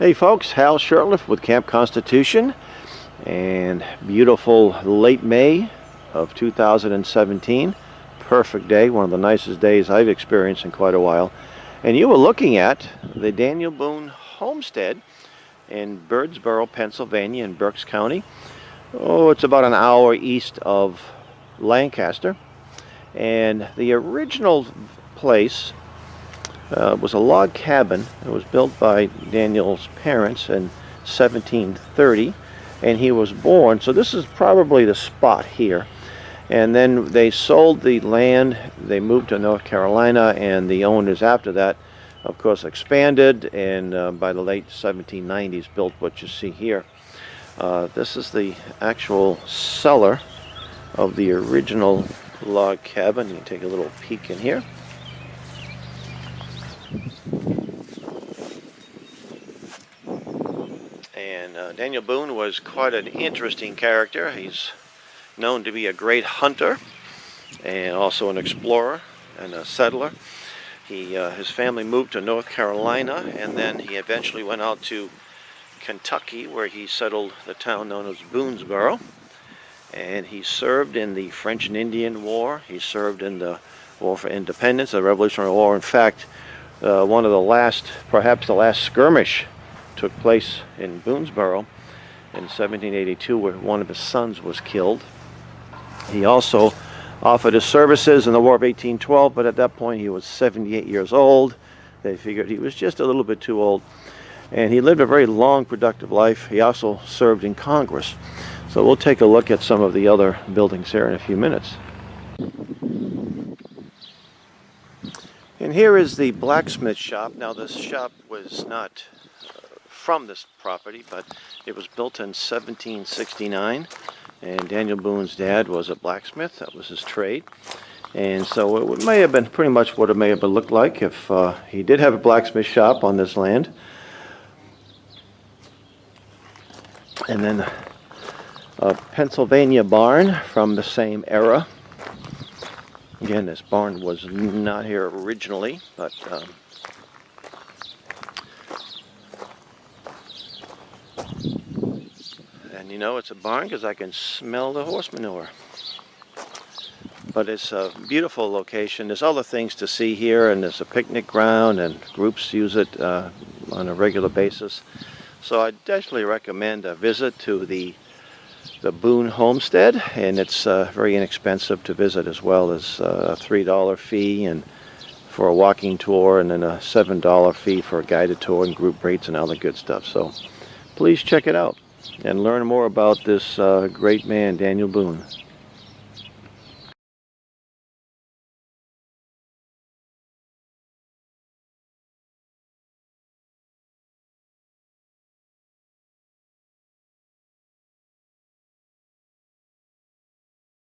Hey folks, Hal Shurtleff with Camp Constitution, and beautiful late May of 2017. Perfect day, one of the nicest days I've experienced in quite a while. And you were looking at the Daniel Boone Homestead in Birdsboro, Pennsylvania in Berks County. Oh, it's about an hour east of Lancaster. And the original place was a log cabin. It was built by Daniel's parents in 1730, and he was born. So this is probably the spot here. And then they sold the land. They moved to North Carolina, and the owners after that, of course, expanded, and by the late 1790s built what you see here. This is the actual cellar of the original log cabin. You can take a little peek in here. And Daniel Boone was quite an interesting character. He's known to be a great hunter and also an explorer and a settler. His family moved to North Carolina, and then he eventually went out to Kentucky, where he settled the town known as Boonesboro. And he served in the French and Indian War. He served in the War for Independence, the Revolutionary War. In fact, one of the last, perhaps the last skirmish took place in Boonesboro in 1782, where one of his sons was killed. He also offered his services in the War of 1812, but at that point he was 78 years old. They figured he was just a little bit too old. And he lived a very long, productive life. He also served in Congress. So we'll take a look at some of the other buildings here in a few minutes. And here is the blacksmith shop. Now this shop was not from this property, but it was built in 1769, and Daniel Boone's dad was a blacksmith. That was his trade. And so it may have been pretty much what it may have looked like if he did have a blacksmith shop on this land. And then a Pennsylvania barn from the same era. Again, this barn was not here originally, but and you know it's a barn because I can smell the horse manure. But it's a beautiful location. There's other things to see here, and there's a picnic ground, and groups use it on a regular basis. So I definitely recommend a visit to the Boone Homestead, and it's very inexpensive to visit as well. There's a $3 fee and for a walking tour, and then a $7 fee for a guided tour and group rates and all the good stuff. So please check it out and learn more about this great man, Daniel Boone.